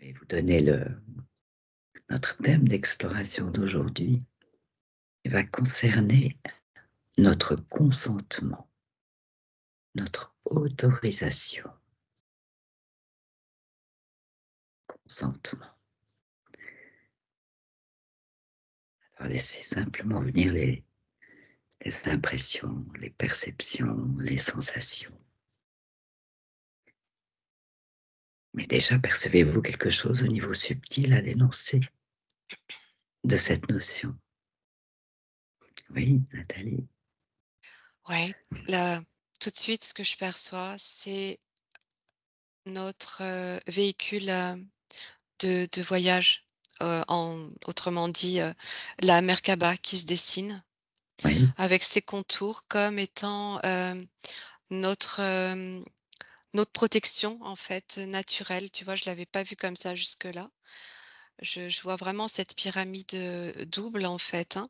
vais vous donner notre thème d'exploration d'aujourd'hui. Il va concerner notre consentement, notre autorisation. Consentement. Alors laissez simplement venir les impressions, les perceptions, les sensations. Mais déjà, percevez-vous quelque chose au niveau subtil à l'énoncé de cette notion? Oui, Nathalie. Ouais, là, tout de suite, ce que je perçois, c'est notre, véhicule, de voyage, autrement dit, la Merkaba qui se dessine Oui. avec ses contours comme étant, notre, notre protection, en fait, naturelle. Tu vois? Je l'avais pas vu comme ça jusque-là. Je vois vraiment cette pyramide, double, en fait, hein.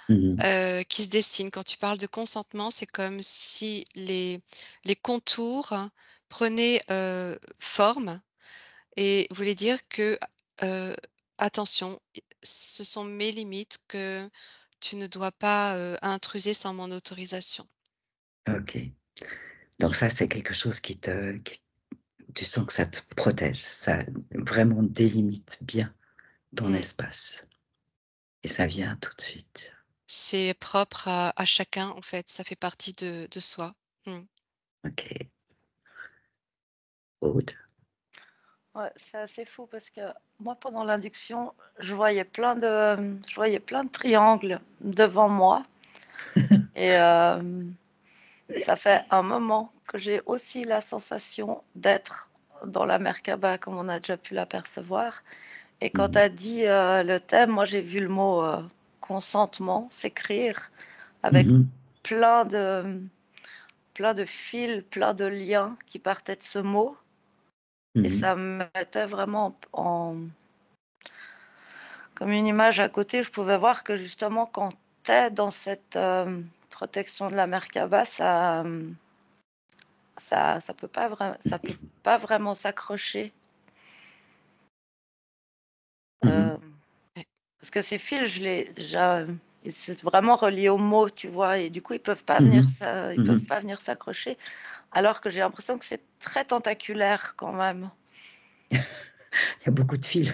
Mmh. Qui se dessine. Quand tu parles de consentement, c'est comme si les contours prenaient, forme et voulaient dire que, heu, attention, ce sont mes limites que tu ne dois pas, intruser sans mon autorisation. OK. Donc ça, c'est quelque chose qui tu sens que ça te protège, ça vraiment délimite bien ton Mmh. espace et ça vient tout de suite. C'est propre à chacun, en fait, ça fait partie de soi. Mmh. OK. Aude? Ouais, c'est assez fou parce que moi, pendant l'induction, je voyais plein de triangles devant moi. Et ça fait un moment que j'ai aussi la sensation d'être dans la Merkaba, comme on a déjà pu l'apercevoir. Et quand tu Mmh. as dit le thème, moi j'ai vu le mot consentement s'écrire avec Mmh. plein de, plein de fils, plein de liens qui partaient de ce mot. Et Mmh. ça me mettait vraiment comme une image à côté. Je pouvais voir que justement, quand tu es dans cette protection de la Merkaba, ça peut pas vraiment s'accrocher. Mmh. Euh, Ouais. Parce que ces fils, c'est vraiment relié aux mots, tu vois, et du coup, Mmh. ils peuvent Mmh. pas venir s'accrocher, alors que j'ai l'impression que c'est très tentaculaire quand même. Il y a beaucoup de fils.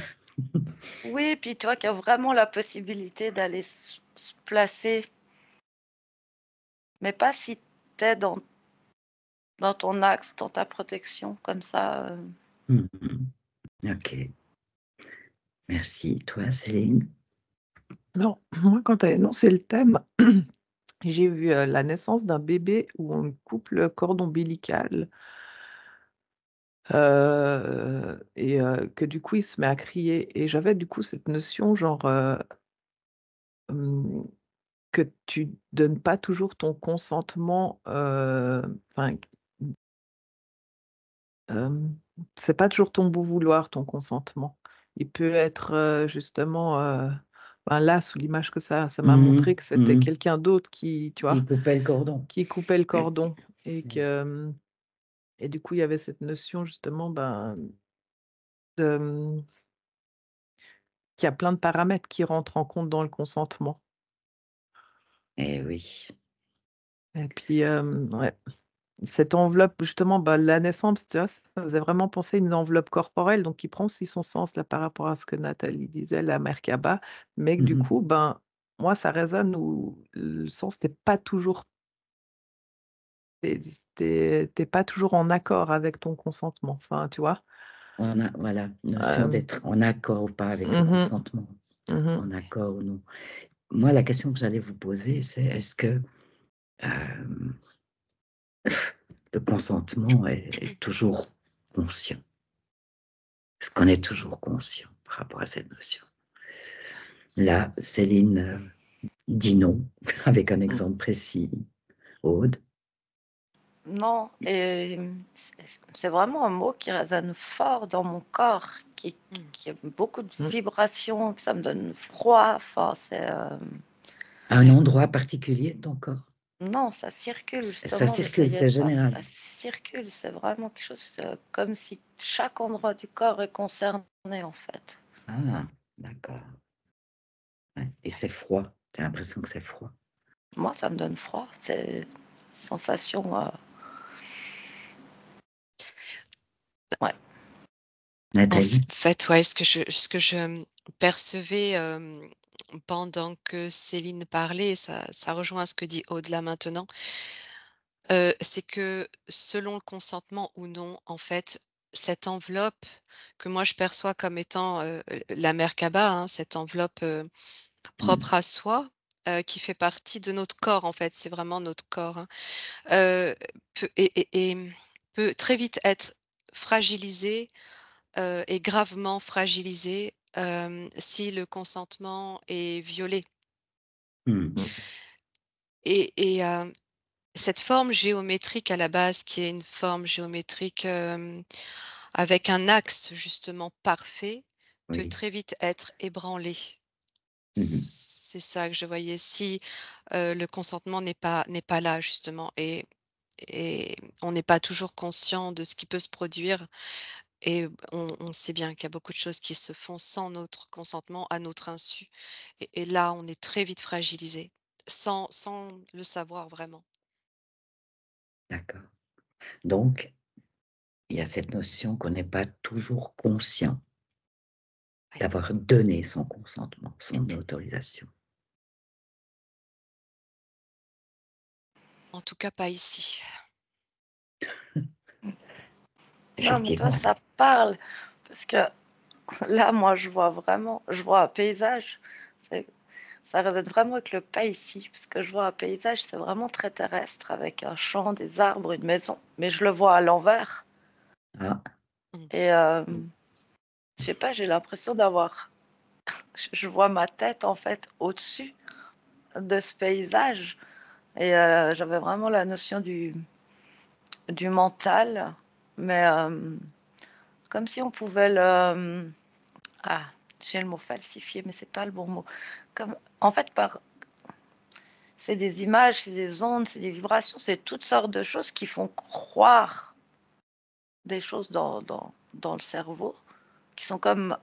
Oui, puis tu vois qu'il y a vraiment la possibilité d'aller se placer, mais pas si t'es dans ton axe, dans ta protection, comme ça. Mmh mh. OK. Merci. Toi, Céline? Alors, moi, quand tu as énoncé le thème, j'ai vu, la naissance d'un bébé où on coupe le cordon ombilical, et que du coup, il se met à crier et j'avais du coup cette notion genre, hem, que tu donnes pas toujours ton consentement, enfin, hem, c'est pas toujours ton bon vouloir, ton consentement. Il peut être, justement, ben, là, sous l'image que ça m'a Mmh mh. montré que c'était Mmh. quelqu'un d'autre qui, tu Qui vois? coupait le cordon. Qui coupait le cordon et Mmh. que, et du coup, il y avait cette notion justement, ben, de, qu'il y a plein de paramètres qui rentrent en compte dans le consentement Eh oui. et puis, ouais, cette enveloppe justement, bah, la naissance, tu vois, ça faisait vraiment penser à une enveloppe corporelle donc qui prend aussi son sens là par rapport à ce que Nathalie disait, la Merkaba, mais que Mmh du mh. coup, ben, moi ça résonne où le sens n'est pas toujours tu es pas toujours en accord avec ton consentement, enfin, tu vois? On a voilà, notion Hem, d'être en accord ou pas avec le mmh mh, consentement, mmh. en accord ou non. Moi, la question que j'allais vous poser, c'est est-ce que, hem, le consentement est toujours conscient? Est-ce qu'on est toujours conscient par rapport à cette notion? Là, Céline, dit non, avec un Mmh. exemple précis. Aude? Non, et c'est vraiment un mot qui résonne fort dans mon corps, Mmh. qui a beaucoup de Mmh. vibrations, que ça me donne froid. Enfin, c'est À un Ouais. endroit particulier de ton corps? Non, ça circule Ça justement, circule, j'essayais c'est de ça. général. Ça circule, c'est vraiment quelque chose comme si chaque endroit du corps est concerné en fait. Ah, d'accord. Ouais. Et c'est froid. J'ai l'impression que c'est froid. Moi, ça me donne froid. C'est une sensation. Ouais. En Nathalie? fait, ouais, ce que je percevais pendant que Céline parlait, ça rejoint ce que dit Aude là maintenant, c'est que selon le consentement ou non, en fait, cette enveloppe que moi je perçois comme étant la Merkaba, hein, cette enveloppe propre à soi, qui fait partie de notre corps, en fait, c'est vraiment notre corps, hein, euh, peut très vite être fragilisée est gravement fragilisé si le consentement est violé. Hmm. Mmh. Et cette forme géométrique à la base, qui est une forme géométrique avec un axe justement parfait, peut Oui. très vite être ébranlée. Mhm. C'est ça que je voyais si le consentement n'est pas là justement et on n'est pas toujours conscient de ce qui peut se produire. Et on sait bien qu'il y a beaucoup de choses qui se font sans notre consentement, à notre insu. Et là, on est très vite fragilisé, sans le savoir vraiment. D'accord. Donc, il y a cette notion qu'on n'est pas toujours conscient Ouais. d'avoir donné son consentement, son autorisation. En tout cas, pas ici. Non, mais toi, Effectivement. ça parle. Parce que là, moi, je vois un paysage. Ça résonne vraiment avec le pas ici. Parce que je vois un paysage, c'est vraiment très terrestre, avec un champ, des arbres, une maison. Mais je le vois à l'envers. Ah, Mm. Et je sais pas, j'ai l'impression d'avoir. Je vois ma tête, en fait, au-dessus de ce paysage. Et j'avais vraiment la notion du mental. Mais comme si on pouvait le. Ah, j'ai le mot falsifié, mais c'est pas le bon mot. En fait, c'est des images, c'est des ondes, c'est des vibrations, c'est toutes sortes de choses qui font croire des choses dans le cerveau, qui sont comme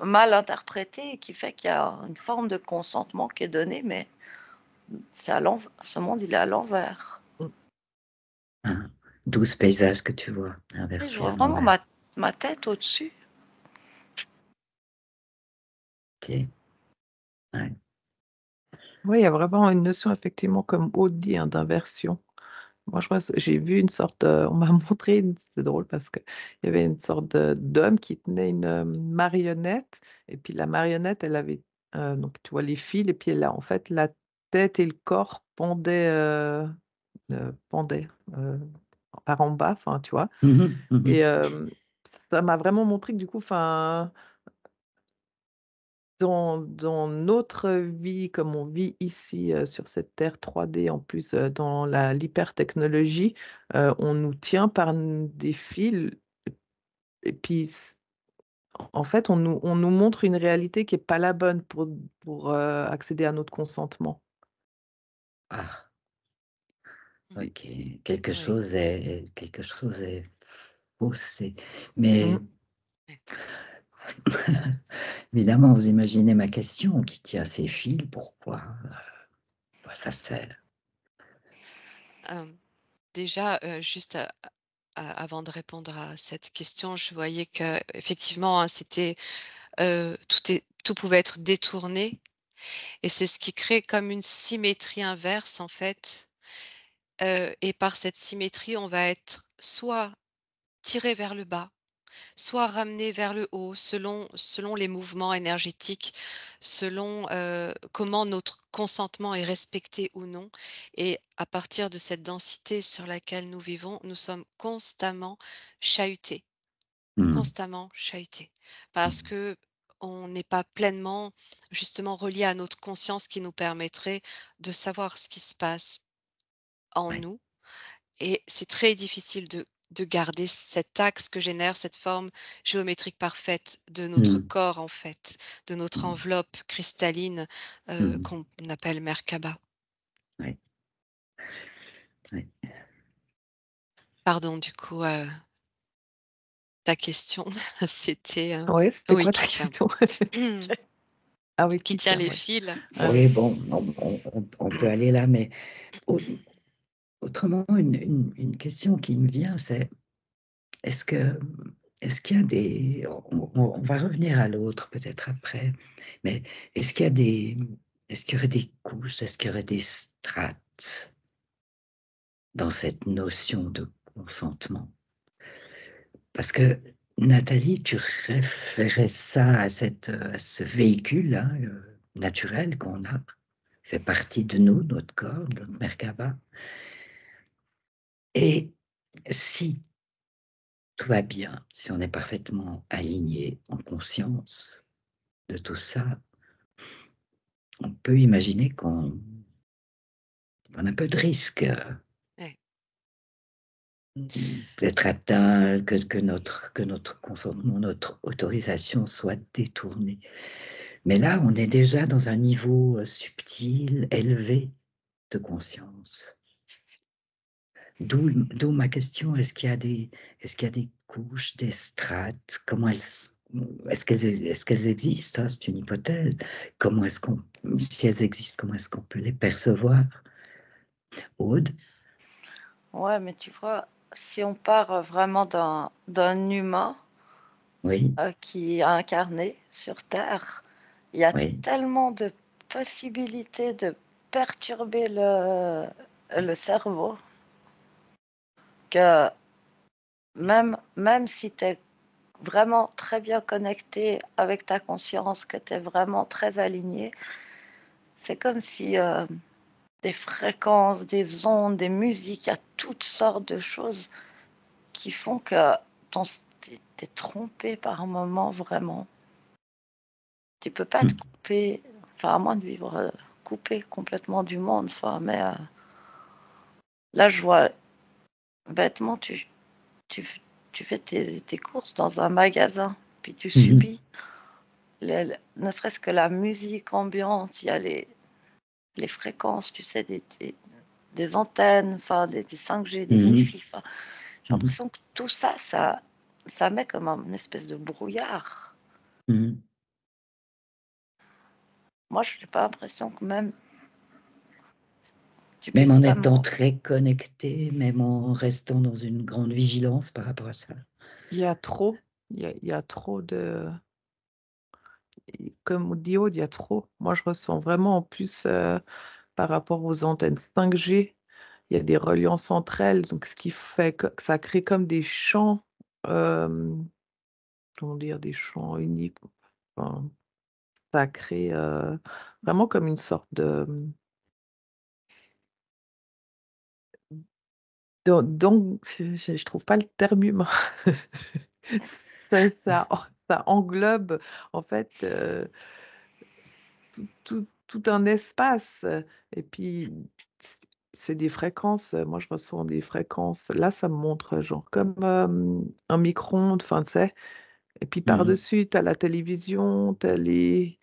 mal interprétées, et qui fait qu'il y a une forme de consentement qui est donnée, mais c'est à l'envers. Ce monde, il est à l'envers. hein. 12 paysages que tu vois, Et je inversés vois à vraiment l'envers. ma tête au-dessus. Ok. Ouais. Oui, il y a vraiment une notion, effectivement, comme Aude dit, hein, d'inversion. Moi, j'ai vu une sorte, on m'a montré, c'est drôle parce qu'il y avait une sorte d'homme qui tenait une marionnette, et puis la marionnette, elle avait, donc tu vois les fils, et puis elle a, en fait, la tête et le corps pendaient par en bas, enfin, tu vois. Mhm, Et mhm. ça m'a vraiment montré que du coup, enfin, dans notre vie, comme on vit ici, sur cette terre 3D, en plus, dans l'hypertechnologie, on nous tient par des fils, et puis en fait, on nous montre une réalité qui est pas la bonne pour accéder à notre consentement. Ah, Mm. ok. Quelque Oui. chose est faussé. Mmh. Mais évidemment, vous imaginez ma question qui tient ses fils. Pourquoi ça sert? Déjà, juste avant de répondre à cette question, je voyais que effectivement, hein, c'était tout pouvait être détourné, et c'est ce qui crée comme une symétrie inverse en fait. Et par cette symétrie, on va être soit tiré vers le bas, soit ramené vers le haut selon les mouvements énergétiques, selon, comment notre consentement est respecté ou non, et à partir de cette densité sur laquelle nous vivons, nous sommes chahutés, Hmm, constamment chahutés. Parce hmm, que on n'est pas pleinement, justement, relié à notre conscience qui nous permettrait de savoir ce qui se passe en ouais. nous, et c'est très difficile de garder cet axe que génère cette forme géométrique parfaite de notre Hmm, corps, en fait, de notre hmm, enveloppe cristalline hmm, qu'on appelle Merkaba. ouais. Oui. Pardon, du coup, ta question, c'était, Ouais, c'était oui, quoi ta qui tient question? Ah oui, qui qui tient tient, les ouais. fils. Ouais. Oui, bon, on peut aller là, mais au- autrement, une question qui me vient, c'est est-ce que est-ce qu'il y a des... On va revenir à l'autre peut-être après, mais est-ce qu'il y a des... Est-ce qu'il y aurait des couches, est-ce qu'il y aurait des strates dans cette notion de consentement? Parce que Nathalie, tu référais ça à ce véhicule hein, naturel qu'on a, fait partie de nous, notre corps, notre Merkaba. Et si tout va bien, si on est parfaitement aligné en conscience de tout ça, on peut imaginer qu'on a peu de risque Ouais. d'être atteint, que notre consentement, notre autorisation soit détournée. Mais là, on est déjà dans un niveau subtil, élevé de conscience. D'où ma question, est-ce qu'il y a des couches, des strates, est-ce qu'elles existent, hein, c'est une hypothèse. Si elles existent, comment est-ce qu'on peut les percevoir? Aude? Ouais, mais tu vois, si on part vraiment d'un humain Oui, qui est incarné sur Terre, il y a oui, tellement de possibilités de perturber le cerveau que même si tu es vraiment très bien connecté avec ta conscience, que tu es vraiment très aligné, c'est comme si des fréquences, des ondes, des musiques, il y a toutes sortes de choses qui font que t'es trompé par un moment vraiment. Tu peux pas te mm, couper, enfin à moins de vivre coupé complètement du monde. Enfin, mais là, je vois bêtement, tu, tu fais tes courses dans un magasin, puis tu mhm, subis, ne serait-ce que la musique ambiante, il y a les fréquences, tu sais, des antennes, enfin des 5G, des mhm, Wi-Fi. Enfin, j'ai mhm, l'impression que tout ça, ça met comme une espèce de brouillard. mhm. Moi, je n'ai pas l'impression que même tu Même puisses en étant vraiment. très connecté, même en restant dans une grande vigilance par rapport à ça. Il y a trop, il y a trop de comme dit Aude, il y a trop. Moi, je ressens vraiment en plus, par rapport aux antennes 5G, il y a des reliances entre elles, donc ce qui fait que ça crée comme des champs, comment dire? Des champs uniques, enfin, ça crée, vraiment comme une sorte de, je trouve pas le terme humain. Ça englobe en fait, tout un espace, et puis c'est des fréquences, moi je ressens des fréquences. Là, ça me montre genre comme, un micro-ondes, enfin, tu sais? Et puis Mhm, par-dessus, tu as la télévision, tu as les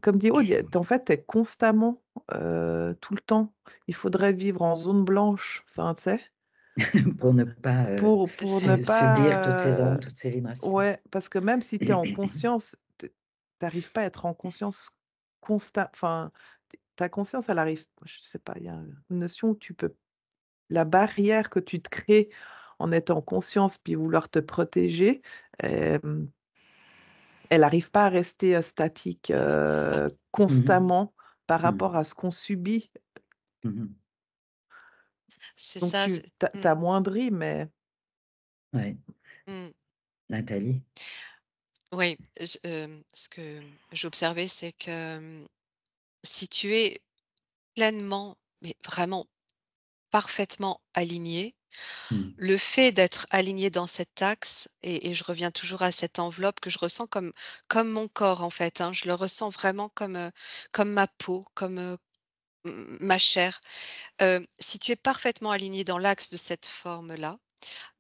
comme dit Aude, il y a en fait, tu es constamment, tout le temps. Il faudrait vivre en zone blanche, enfin, tu sais? pour ne pas C'est Pour ne subir toutes ces pas, ondes, toutes ces vibrations. ouais, parce que même si tu es en conscience, tu arrives pas à être en conscience enfin, ta conscience, elle arrive, je sais pas, il y a une notion où tu peux la barrière que tu te crées en étant conscience puis vouloir te protéger, hem, elle arrive pas à rester, statique, c'est ça. Mhm, constamment par rapport mhm, à ce qu'on subit. mhm. C'est Donc ça, tu c'est tu amoindris, mais Ouais, mmh. Nathalie. Oui, ce que j'ai observé, c'est que, si tu es pleinement, mais vraiment parfaitement aligné, Mhm, le fait d'être aligné dans cet axe et je reviens toujours à cette enveloppe que je ressens comme mon corps, en fait, hein. Je le ressens vraiment comme ma peau, comme, ma chair. Si tu es parfaitement aligné dans l'axe de cette forme-là,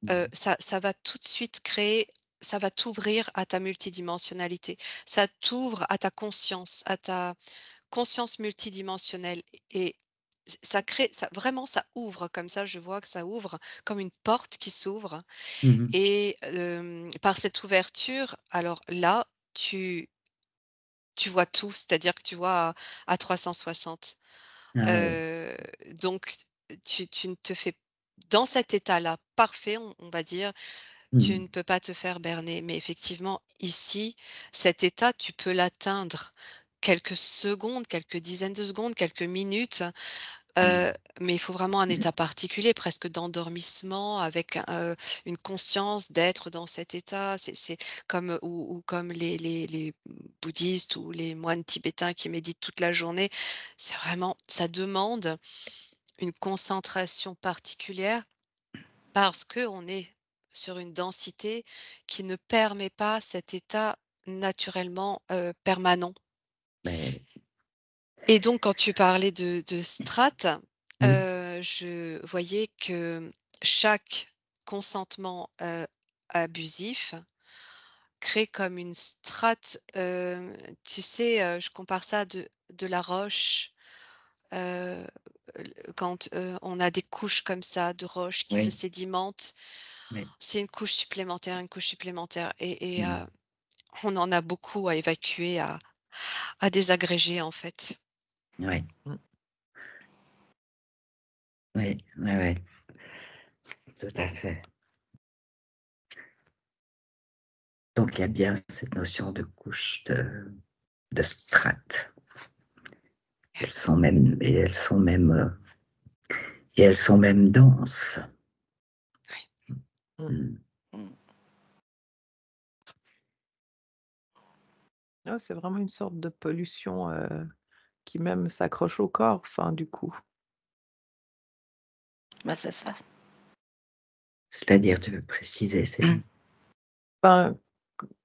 mhm, ça va tout de suite créer, ça va t'ouvrir à ta multidimensionnalité. Ça t'ouvre à ta conscience multidimensionnelle et ça crée, ça vraiment, ça ouvre comme ça, je vois que ça ouvre comme une porte qui s'ouvre Mmh. et par cette ouverture, alors là, tu vois tout, c'est-à-dire que tu vois à 360. Ah oui. Heu, donc tu ne te fais dans cet état-là parfait, on va dire, tu Mmh. ne peux pas te faire berner. Mais effectivement, ici, cet état, tu peux l'atteindre quelques secondes, quelques dizaines de secondes, quelques minutes, Mmh. mais il faut vraiment un état particulier, presque d'endormissement avec une conscience d'être dans cet état. C'est comme ou comme les bouddhistes ou les moines tibétains qui méditent toute la journée. C'est vraiment ça demande une concentration particulière parce qu'on est sur une densité qui ne permet pas cet état naturellement, permanent. Mais Et donc quand tu parlais de strates, oui, je voyais que chaque consentement, abusif crée comme une strate, tu sais, je compare ça de la roche, heu, quand, on a des couches comme ça de roches qui se oui, sédimentent. oui. C'est une couche supplémentaire et Mmh. on en a beaucoup à évacuer, à désagréger en fait. Ouais, Mmh. oui, ouais, ouais, tout à fait. Donc il y a bien cette notion de couche, de strates. Elles sont même denses. Mmh. Mmh. Mm. Ouais, c'est vraiment une sorte de pollution, qui même s'accroche au corps, enfin, du coup. Bah, c'est ça. C'est-à-dire, tu veux préciser, Céline? Ben,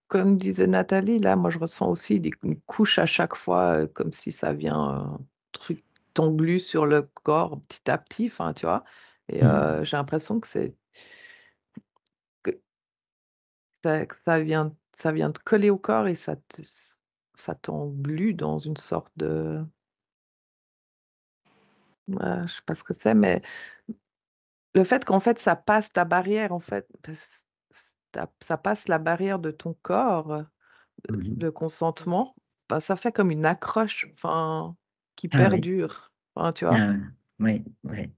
comme disait Nathalie, là, moi, je ressens aussi une couche à chaque fois, comme si ça vient, truc t'englut sur le corps petit à petit, enfin, tu vois? Et Mmh. j'ai l'impression que ça vient te coller au corps et ça t'englue dans une sorte de je sais pas ce que c'est, mais le fait qu'en fait, ça passe ta barrière, en fait, ça passe la barrière de ton corps, Mmh mh. le consentement, bah, ça fait comme une accroche, enfin, qui Ah oui. perdure, enfin, tu vois? Ah oui, oui.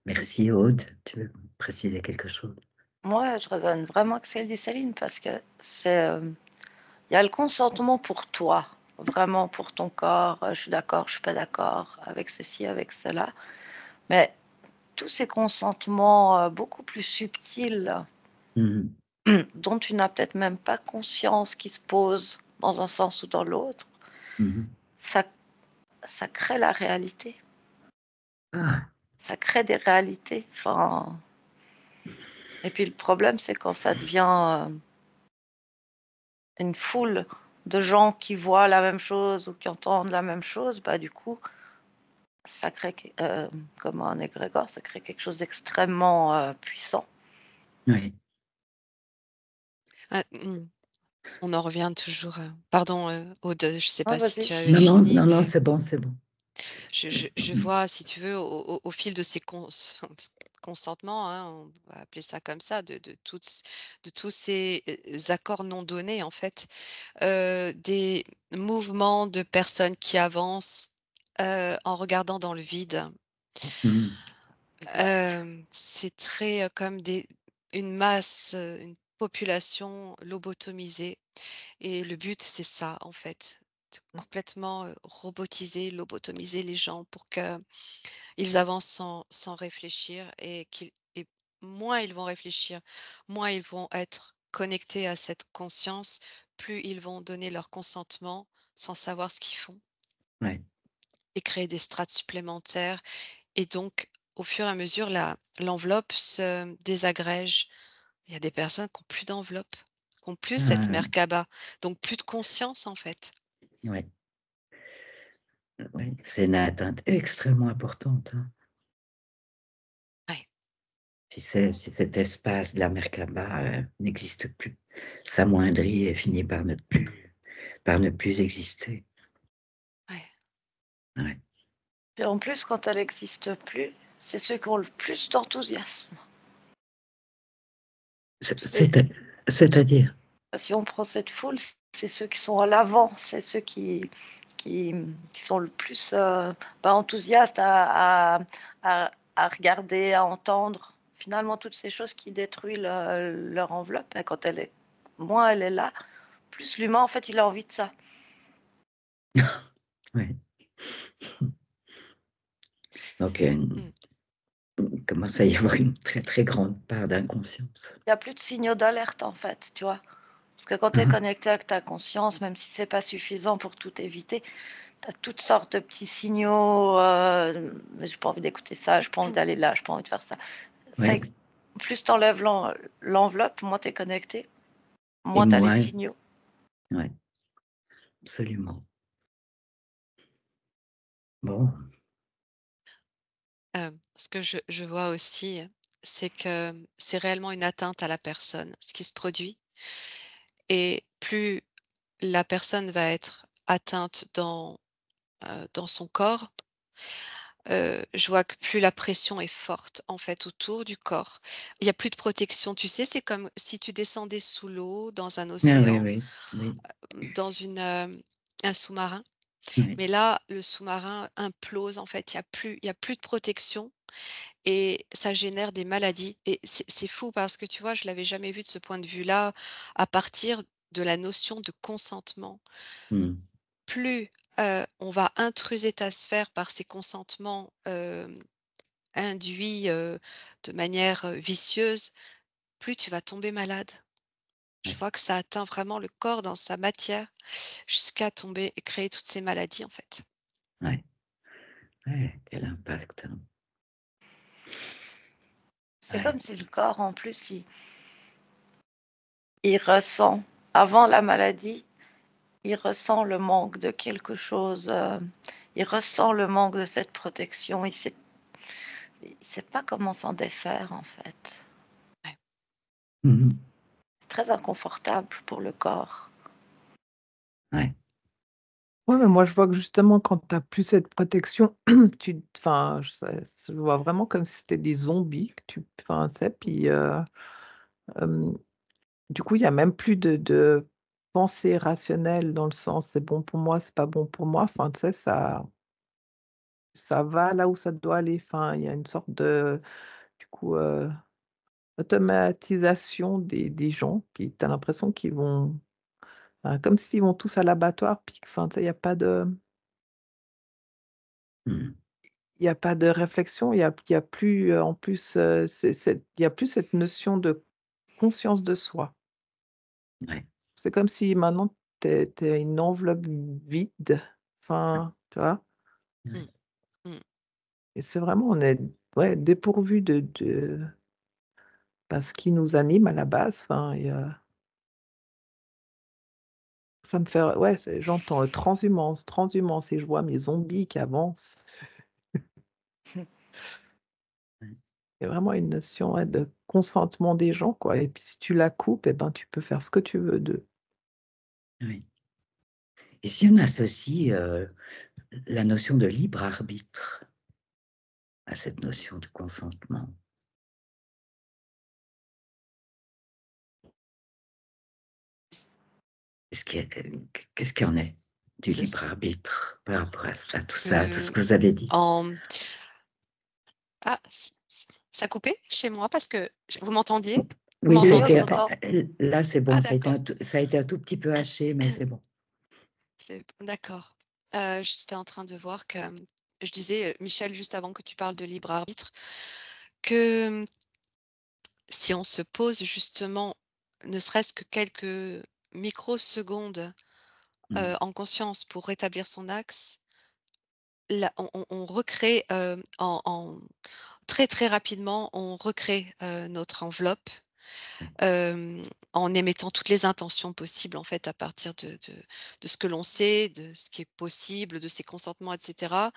Merci Aude, tu veux préciser quelque chose? Moi, je raisonne vraiment que ce qu'elle dit Céline parce que il y a le consentement pour toi, vraiment pour ton corps. Je suis d'accord, je suis pas d'accord avec ceci, avec cela. Mais tous ces consentements beaucoup plus subtils Mmh. dont tu n'as peut-être même pas conscience qui se posent dans un sens ou dans l'autre, Mmh. ça, ça crée la réalité. Ah! Ça crée des réalités. Enfin, et puis le problème, c'est quand ça devient une foule de gens qui voient la même chose ou qui entendent la même chose, bah, du coup, ça crée comme un égrégore, ça crée quelque chose d'extrêmement puissant. Oui. Ah, on en revient toujours, pardon, Aude, je ne sais Ah, pas si vas-y. tu avais Non, non, fini. non, non, c'est bon, c'est bon. Je Mmh. vois, si tu veux, au fil de ces consentements, hein, on va appeler ça comme ça, de tous ces accords non donnés, en fait, des mouvements de personnes qui avancent en regardant dans le vide. Mmh. C'est très comme une masse, une population lobotomisée. Et le but, c'est ça, en fait, de complètement robotiser, lobotomiser les gens pour que ils avancent sans réfléchir et moins ils vont réfléchir, moins ils vont être connectés à cette conscience, plus ils vont donner leur consentement sans savoir ce qu'ils font Ouais. et créer des strates supplémentaires et donc au fur et à mesure l'enveloppe se désagrège. Il y a des personnes qui ont plus d'enveloppe, qui ont plus cette Ah, Merkaba, donc plus de conscience en fait. ouais, ouais, c'est une atteinte extrêmement importante, hein. Ouais, Si cet espace de la Merkaba, n'existe plus, s'amoindrit et finit par ne plus exister. ouais. Ouais. Et en plus, quand elle n'existe plus, c'est ceux qui ont le plus d'enthousiasme. C'est-à-dire? Si on prend cette foule, c'est ceux qui sont à l'avant, c'est ceux qui sont le plus enthousiastes à regarder, à entendre. Finalement, toutes ces choses qui détruisent leur enveloppe, et quand moins elle est là, plus l'humain, en fait, il a envie de ça. Oui. Donc, il commence à y avoir une très, très grande part d'inconscience. Il n'y a plus de signaux d'alerte, en fait, tu vois. Parce que quand tu es connecté avec ta conscience, même si ce n'est pas suffisant pour tout éviter, tu as toutes sortes de petits signaux. J'ai pas envie d'écouter ça, j'ai pas envie d'aller là, j'ai pas envie de faire ça. Oui. Plus tu enlèves l'enveloppe, moins tu es connecté, moins tu as les signaux. Oui, absolument. Bon. Ce que je vois aussi, c'est que c'est réellement une atteinte à la personne, ce qui se produit. Et plus la personne va être atteinte dans son corps, je vois que plus la pression est forte, en fait, autour du corps. Il y a plus de protection, tu sais? C'est comme si tu descendais sous l'eau, dans un Ah oui, océan, oui, dans un sous-marin. oui. Mais là, le sous-marin implose, en fait, il y a plus de protection et ça génère des maladies et c'est fou parce que, tu vois, je l'avais jamais vu de ce point de vue-là, à partir de la notion de consentement. Mmh. Plus, on va intruser ta sphère par ces consentements, induits, de manière, vicieuse, plus tu vas tomber malade. Je Ouais. vois que ça atteint vraiment le corps dans sa matière jusqu'à tomber et créer toutes ces maladies, en fait. Ouais. Ouais, quel impact, hein. C'est Ouais. comme si le corps, en plus, il ressent, avant la maladie, il ressent le manque de quelque chose, il ressent le manque de cette protection, il sait pas comment s'en défaire, en fait. Mmh. C'est très inconfortable pour le corps. Ouais. Ouais, mais moi, je vois que justement, quand tu as plus cette protection, enfin, je vois vraiment comme si c'était des zombies que tu sais, puis, du coup, il y a même plus de pensée rationnelle dans le sens: «C'est bon pour moi, c'est pas bon pour moi». Enfin, tu sais, ça va là où ça doit aller. Enfin, il y a une sorte de, du coup, automatisation des gens, puis tu as l'impression qu'ils vont, comme s'ils vont tous à l'abattoir, puis enfin, tu sais, Mmh. il y a pas de réflexion, il y a plus, en plus, il y a plus cette notion de conscience de soi. Ouais. C'est comme si maintenant tu es une enveloppe vide, enfin, tu vois? Mmh. Ouais. Mmh. Et c'est vraiment, on est, ouais, dépourvu de ce qui nous anime à la base, enfin, et ça me fait, ouais, j'entends, transhumance, transhumance, et je vois mes zombies qui avancent. Ouais. Il y a vraiment une notion, ouais, de consentement des gens, quoi, et puis si tu la coupes, et ben, tu peux faire ce que tu veux d'eux. Oui. Et si on associe, la notion de libre arbitre à cette notion de consentement? Qu'est-ce qu'il y en est du C'est libre c arbitre par rapport à tout ça, à tout ce heu, que vous avez dit? en ah, ça a coupé chez moi parce que vous m'entendiez? Vous Oui, ça a Ouais, m'entendez? je été t'entends. là, c'est Ah bon, d'accord, ça a été un tout petit peu haché, mais c'est bon. c'est d'accord. J'étais en train de voir que, je disais, Michel, juste avant que tu parles de libre arbitre, que, si on se pose justement, ne serait-ce que quelques microsecondes, Mmh. en conscience pour rétablir son axe, là on recrée, très, très rapidement, on recrée, notre enveloppe, Oui. en émettant toutes les intentions possibles, en fait, à partir de ce que l'on sait, de ce qui est possible, de ses consentements et cetera.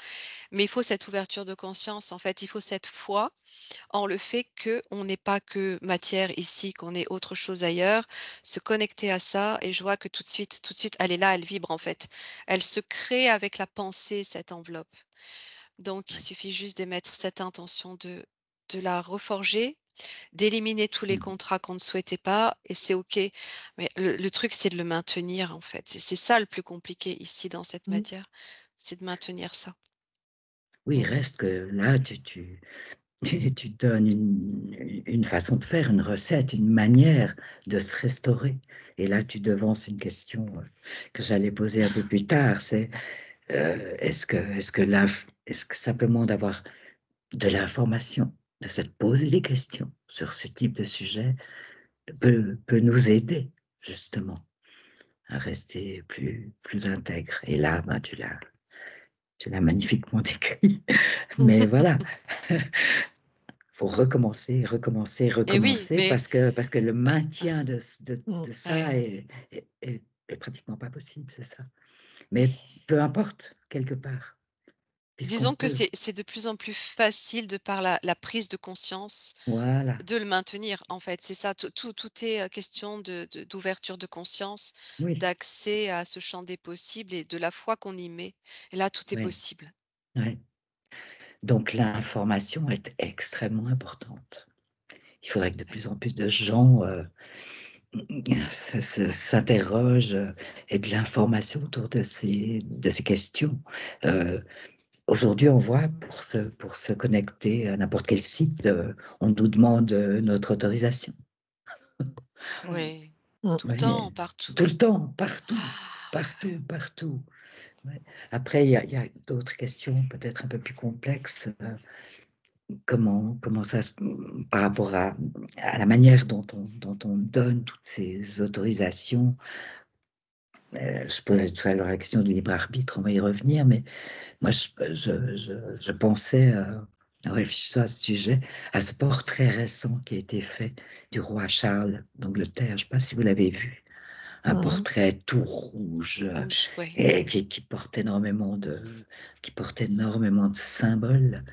Mais il faut cette ouverture de conscience, en fait, il faut cette foi en le fait qu'on n'est pas que matière ici, qu'on est autre chose ailleurs, se connecter à ça et je vois que tout de suite, elle est là, elle vibre, en fait. Elle se crée avec la pensée, cette enveloppe. Donc il Ouais. suffit juste d'émettre cette intention de la reforger, d'éliminer tous les Mmh. contrats qu'on ne souhaitait pas et c'est OK. Mais le truc, c'est de le maintenir, en fait. C'est ça le plus compliqué ici dans cette Mmh. matière, c'est de maintenir ça. Oui, il Mmh. reste que là, tu donnes une façon de faire, une recette, une manière de se restaurer. Et là, tu devances une question que j'allais poser un peu plus tard, c'est est-ce que simplement d'avoir de l'information, de se poser des questions sur ce type de sujet peut nous aider justement à rester plus intègre. Et là, ben, tu l'as magnifiquement décrit. Mais voilà, faut recommencer, recommencer, Et oui, recommencer mais parce que le ah, maintien Mmh. de ouais, ça est pratiquement pas possible, c'est ça. Mais oui. peu importe, quelque part, puisqu'on Disons que peut. c'est de plus en plus facile de par la prise de conscience Voilà, de le maintenir, en fait. C'est ça, tout est, question d'ouverture de conscience, oui, d'accès à ce champ des possibles et de la foi qu'on y met et là, tout est oui, possible. ouais. Donc l'information est extrêmement importante. Il faudrait que de Ouais. plus en plus de gens s'interrogent et de l'information autour de ces questions. Euh, Aujourd'hui, on voit pour se connecter à n'importe quel site, on nous demande notre autorisation. Mm. Ouais, Mmh. tout le Ouais, temps, partout. tout le temps, partout, Ah, partout, partout. Ouais. Après, il y a d'autres questions peut-être un peu plus complexes. Comment ça se, par rapport à la manière dont on donne toutes ces autorisations. Je posais tout à l'heure la question du libre arbitre, on va y revenir, mais moi je pensais, en réfléchissant à ce sujet, à ce portrait récent qui a été fait du roi Charles d'Angleterre. Je ne sais pas si vous l'avez vu, un Mmh. portrait tout rouge rouge, ouais. et qui porte énormément de symboles.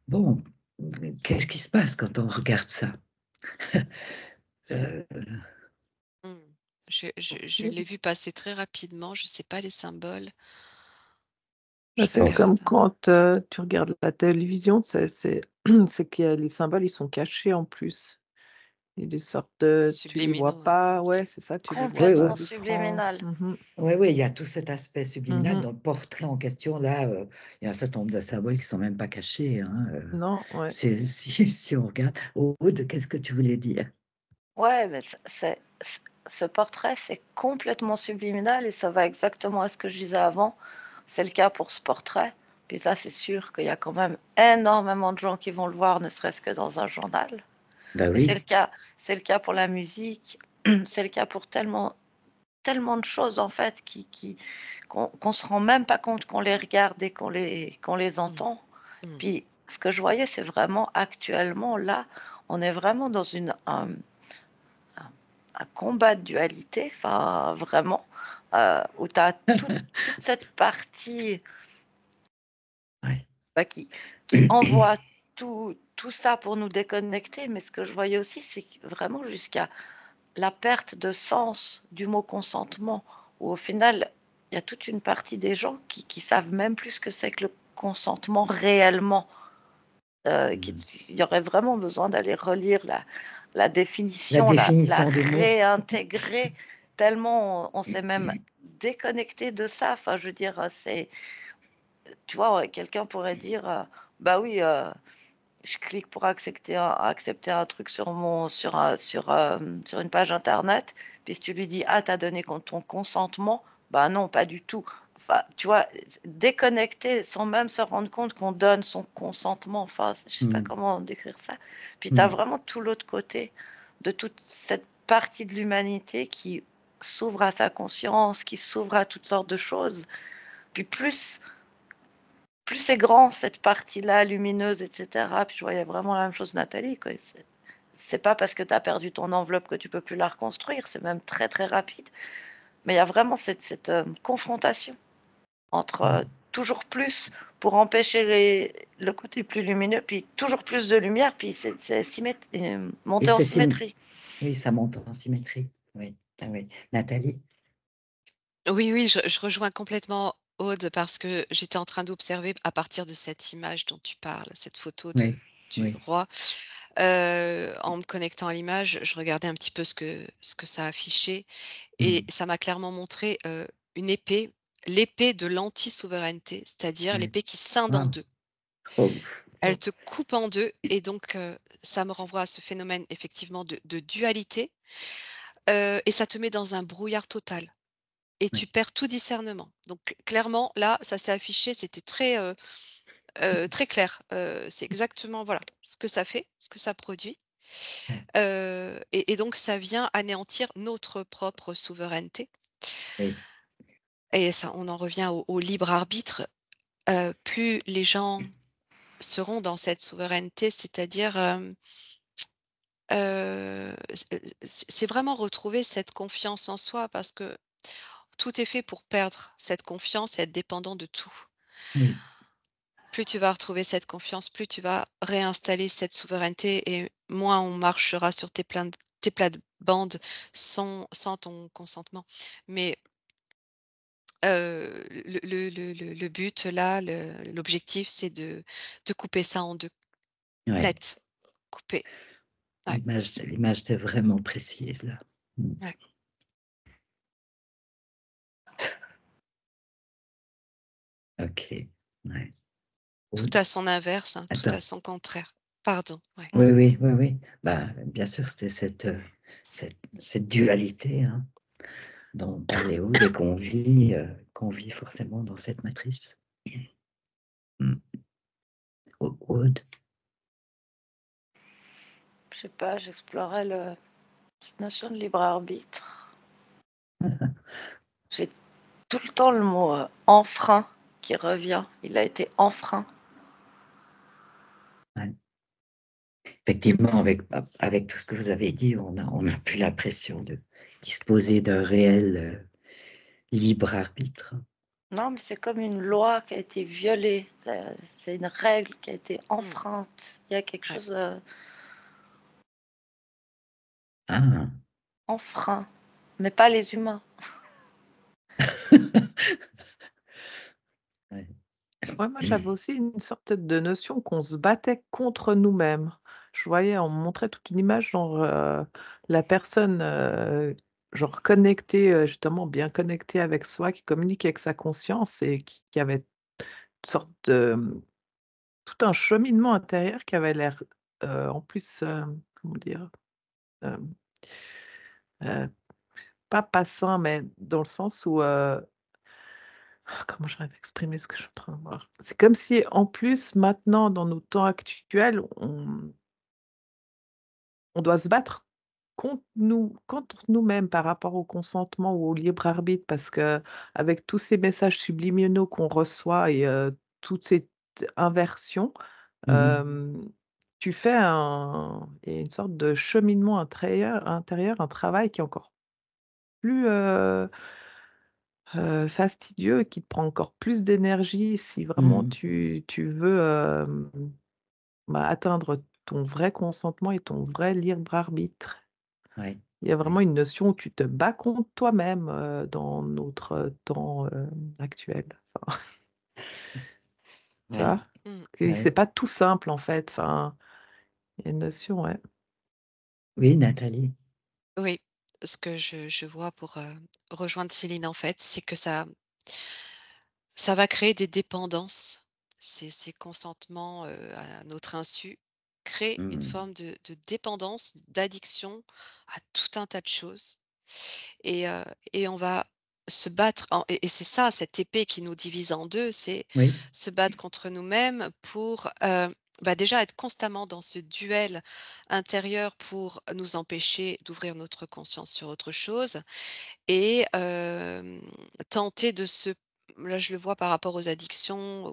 Bon, qu'est-ce qui se passe quand on regarde ça? Euh, Mmh. Je l'ai vu passer très rapidement, je sais pas les symboles. Bah, Je c'est bon, comme regarde. quand, tu regardes la télévision, c'est qu'il y a les symboles, ils sont cachés en plus. Il y a des sortes de tu les vois Subliminaux, ouais. pas, ouais, c'est ça, tu les vois oui, pas oui, à Complètement l'écran. subliminal. Mmh. oui, oui, il y a tout cet aspect subliminal Mmh. dans le portrait en question. Là, il y a un certain nombre de symboles qui ne sont même pas cachés. Hein, Non, ouais. si on regarde. Aude, qu'est-ce que tu voulais dire? Ouais, mais ce portrait, c'est complètement subliminal et ça va exactement à ce que je disais avant. C'est le cas pour ce portrait. Puis ça, c'est sûr qu'il y a quand même énormément de gens qui vont le voir, ne serait-ce que dans un journal. Ben Mais oui, c'est le cas pour la musique, c'est le cas pour tellement, tellement de choses en fait qu'on se rend même pas compte qu'on les regarde et qu'on les Mmh. entend. Mmh. Puis ce que je voyais, c'est vraiment actuellement là, on est vraiment dans un combat de dualité, enfin vraiment, où tu as toute cette partie ouais. bah, qui envoie tout ça pour nous déconnecter. Mais ce que je voyais aussi, c'est que vraiment jusqu'à la perte de sens du mot consentement, où au final, il y a toute une partie des gens qui savent même plus ce que c'est que le consentement réellement. Mm. Il y aurait vraiment besoin d'aller relire la La définition, la définition du mot. réintégrer, tellement on s'est même déconnecté de ça. Enfin, je veux dire, tu vois, quelqu'un pourrait dire, bah oui, je clique pour accepter un truc sur une page internet, puis si tu lui dis, ah, t'as donné ton consentement, bah non, pas du tout. Enfin, tu vois, déconnecté sans même se rendre compte qu'on donne son consentement. Enfin, je sais pas Mm, comment décrire ça. Puis tu as mm. vraiment tout l'autre côté de toute cette partie de l'humanité qui s'ouvre à sa conscience, qui s'ouvre à toutes sortes de choses. Puis plus c'est grand, cette partie-là, lumineuse, etc. Puis je voyais vraiment la même chose, Nathalie, quoi. C'est pas parce que tu as perdu ton enveloppe que tu peux plus la reconstruire, c'est même très très rapide. Mais il y a vraiment cette confrontation entre toujours plus pour empêcher le côté plus lumineux, puis toujours plus de lumière, puis c'est Et monter en symétrie. oui, ça monte en symétrie. Oui, ah oui. Nathalie? Oui, oui, je rejoins complètement Aude, parce que j'étais en train d'observer à partir de cette image dont tu parles, cette photo Oui, du oui. roi. En me connectant à l'image, je regardais un petit peu ce que ça affichait et ça m'a clairement montré, une épée, l'épée de l'anti-souveraineté, c'est-à-dire Oui. l'épée qui scinde en Ah, 2. oh, Elle te coupe en 2 et donc ça me renvoie à ce phénomène effectivement de dualité, et ça te met dans un brouillard total et tu oui, perds tout discernement. Donc clairement, là, ça s'est affiché, c'était très clair. C'est exactement, voilà, ce que ça fait, ce que ça produit, ouais, et donc ça vient anéantir notre propre souveraineté oui, et ça, on en revient au libre arbitre. Plus les gens seront dans cette souveraineté, c'est-à-dire, c'est vraiment retrouver cette confiance en soi parce que tout est fait pour perdre cette confiance et être dépendant de tout. oui, Plus tu vas retrouver cette confiance, plus tu vas réinstaller cette souveraineté et moins on marchera sur tes plates-bandes sans ton consentement. Mais, le but là, l'objectif, c'est de couper ça en 2, ouais. net, couper. Ouais, L'image était vraiment précise là. ouais. OK, ouais. Tout Aude? à son inverse, hein, tout à Attends. son contraire. Pardon, ouais. Oui, oui, oui, oui. Bah, bien sûr, c'était cette dualité, hein, dont parlait Aude et qu'on vit forcément dans cette matrice. Mmh. Aude? Je sais pas, j'explorais cette notion de libre arbitre. J'ai tout le temps le mot enfreint qui revient. Il a été enfreint. Ouais. Effectivement, avec tout ce que vous avez dit, on a plus l'impression de disposer d'un réel libre arbitre. Non, mais c'est comme une loi qui a été violée. C'est une règle qui a été Mmh, enfreinte. Il y a quelque ouais. chose Ah, enfreint, mais pas les humains. ouais. Ouais, moi, j'avais aussi une sorte de notion qu'on se battait contre nous-mêmes. Je voyais, on me montrait toute une image, genre, la personne, genre connectée, justement bien connectée avec soi, qui communique avec sa conscience et qui avait une sorte de, tout un cheminement intérieur qui avait l'air, en plus, comment dire? Hem, pas sain, mais dans le sens où, comment j'arrive à exprimer ce que je suis en train de voir? C'est comme si, en plus, maintenant, dans nos temps actuels, on doit se battre contre nous-mêmes par rapport au consentement ou au libre arbitre parce qu'avec tous ces messages subliminaux qu'on reçoit et toute cette inversion, Mmh. hem, tu fais il y a une sorte de cheminement intérieur, un travail qui est encore plus, fastidieux, qui te prend encore plus d'énergie si vraiment Mmh. tu veux, bah, atteindre ton vrai consentement et ton vrai libre arbitre. Ouais, Il y a vraiment ouais, une notion où tu te bats contre toi-même, dans notre temps, actuel. Enfin, tu ouais, vois? Mmh. Et c'est ouais. pas tout simple en fait, enfin, il y a une notion, ouais. Oui, Nathalie? Oui, ce que je vois pour, rejoindre Céline, en fait, c'est que ça va créer des dépendances. Ces consentements, à notre insu créent une Mmh. forme de dépendance, d'addiction à tout un tas de choses et et on va se battre et c'est ça, cette épée qui nous divise en 2, c'est Oui. se battre contre nous-mêmes pour, bah, déjà être constamment dans ce duel intérieur pour nous empêcher d'ouvrir notre conscience sur autre chose et tenter de se là, je le vois par rapport aux addictions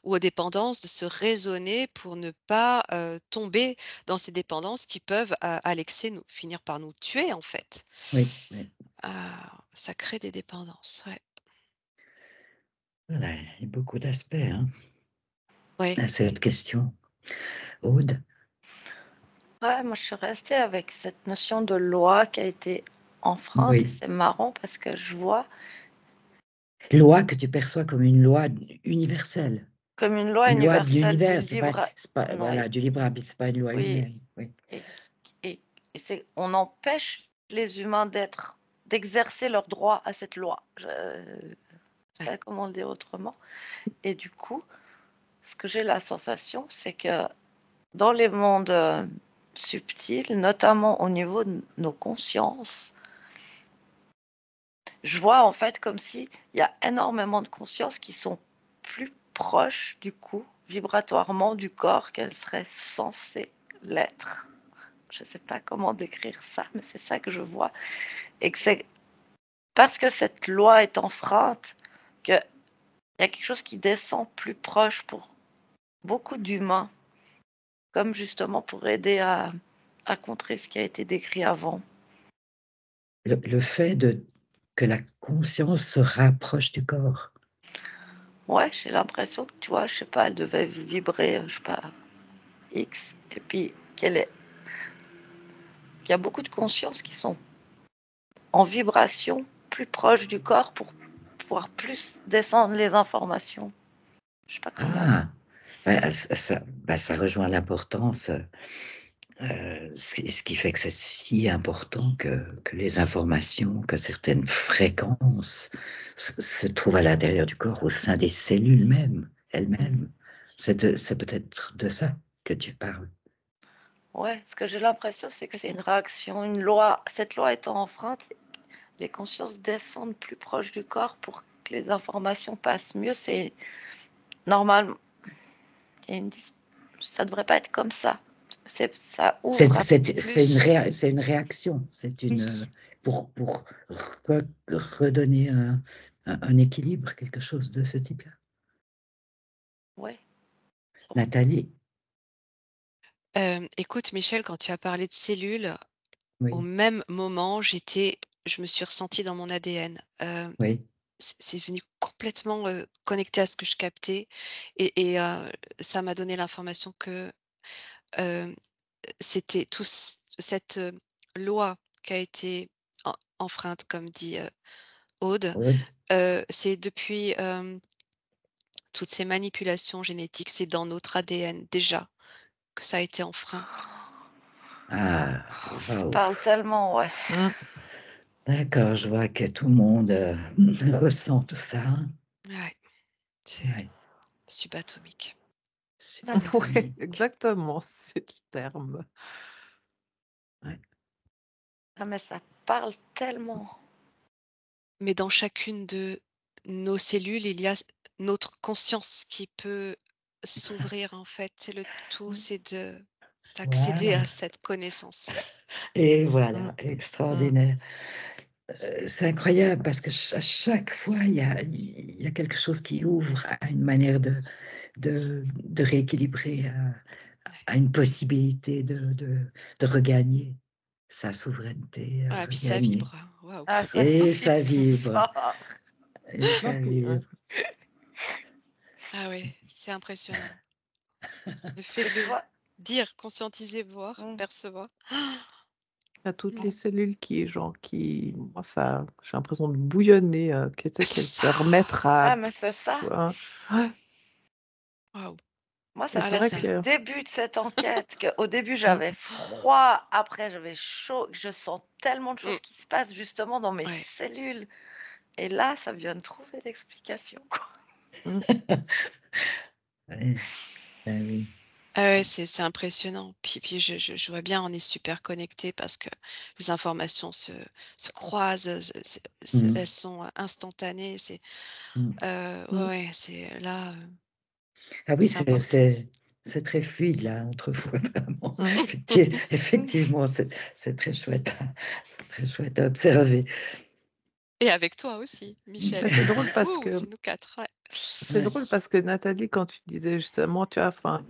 ou aux dépendances, de se raisonner pour ne pas, tomber dans ces dépendances qui peuvent, à l'excès, nous finir par nous tuer, en fait. Oui, oui. Ça crée des dépendances, ouais. Voilà, il y a beaucoup d'aspects, hein, Ouais. à cette question. Aude? Ouais, moi je suis restée avec cette notion de loi qui a été enfreinte et Oui. c'est marrant parce que je vois Loi que tu perçois comme une loi universelle. Comme une loi Une loi de universelle du l'univers, libre... c'est pas, Oui, voilà, du libre arbitre, c'est pas une loi oui. humaine. Oui. Et, et, on empêche les humains d'exercer leur droit à cette loi. Je ne sais pas comment le dire autrement. Et du coup, ce que j'ai la sensation, c'est que dans les mondes subtils, notamment au niveau de nos consciences, je vois en fait comme s'il y a énormément de consciences qui sont plus proches du coup, vibratoirement, du corps qu'elles seraient censées l'être. Je ne sais pas comment décrire ça, mais c'est ça que je vois. Et que c'est parce que cette loi est enfreinte qu'il y a quelque chose qui descend plus proche pour beaucoup d'humains, comme justement pour aider à contrer ce qui a été décrit avant. Le fait que la conscience se rapproche du corps. Ouais, j'ai l'impression que, tu vois, je sais pas, elle devait vibrer, je sais pas, X, et puis qu'il y a beaucoup de consciences qui sont en vibration plus proche du corps pour pouvoir plus descendre les informations. Je sais pas comment. Ça rejoint l'importance, ce qui fait que c'est si important que les informations, que certaines fréquences se trouvent à l'intérieur du corps, au sein des cellules même, elles-mêmes. C'est peut-être de ça que tu parles. Ouais, ce que j'ai l'impression, c'est que c'est une réaction, une loi. Cette loi étant enfreinte, les consciences descendent plus proche du corps pour que les informations passent mieux. C'est normal. Ça devrait pas être comme ça. Ça ouvre à plus. C'est une réaction, Oui, pour redonner un équilibre, quelque chose de ce type-là. ouais. Nathalie, Écoute, Michel, quand tu as parlé de cellules, au oui, même moment, je me suis ressentie dans mon ADN. oui. C'est venu complètement, connecté à ce que je captais et ça m'a donné l'information que, hem, c'était tout c cette, loi qui a été enfreinte, comme dit, Aude, Aude. c'est depuis, toutes ces manipulations génétiques, c'est dans notre ADN déjà que ça a été enfreint. Ah, Ça waouh. parle tellement, ouais. Mmh. D'accord, je vois que tout le monde ressent tout ça. Hein. Ouais, c'est Ouais, subatomique. Ouais, subatomique. exactement, c'est le terme. Ouais. Ah, mais ça parle tellement. Mais dans chacune de nos cellules, il y a notre conscience qui peut s'ouvrir en fait. C'est le tout, c'est d'accéder Voilà. à cette connaissance-là. Et Mmh. voilà, Mmh. extraordinaire. C'est incroyable parce que à chaque fois, il y a quelque chose qui ouvre à une manière de rééquilibrer, à une possibilité de regagner sa souveraineté, Ah, puis ça regagner. vibre, hein. Waouh! Ah, ça Et ça vibre vibre, fort. et Non, ça puis ouais. vibre. Ah ouais, c'est impressionnant. Le fait de Tu le vois, dire, conscientiser, voir, mm, percevoir. Tu toutes les Non, cellules moi ça j'ai l'impression de bouillonner, que tu sais, c'est qu'elles ça! se remettre à ah, mais c'est ça. ouais, ouais Waouh! Moi, et ça Ah c'est là, vrai depuis ça le que début de cette enquête qu'au début mmh, j'avais froid, après j'avais chaud, que je sens tellement de mmh, choses qui se passent justement dans mes ouais. cellules. Et là, ça vient de trouver l'explication, quoi. mmh, Ouais, ah oui. Ah ouais, c'est impressionnant. Puis je vois bien, on est super connectés parce que les informations se croisent, elles Mmh, sont instantanées. mmh. Ouais, mmh. ouais, c'est là, Ah oui, c'est important. c'est très fluide là entre vous, vraiment. Mmh. Effectivement, c'est très chouette à observer. Et avec toi aussi, Michel, Mais c'est drôle parce c'est que nous 4, ouais. c'est Ouais. drôle parce que Nathalie, quand tu disais justement, tu vois, enfin,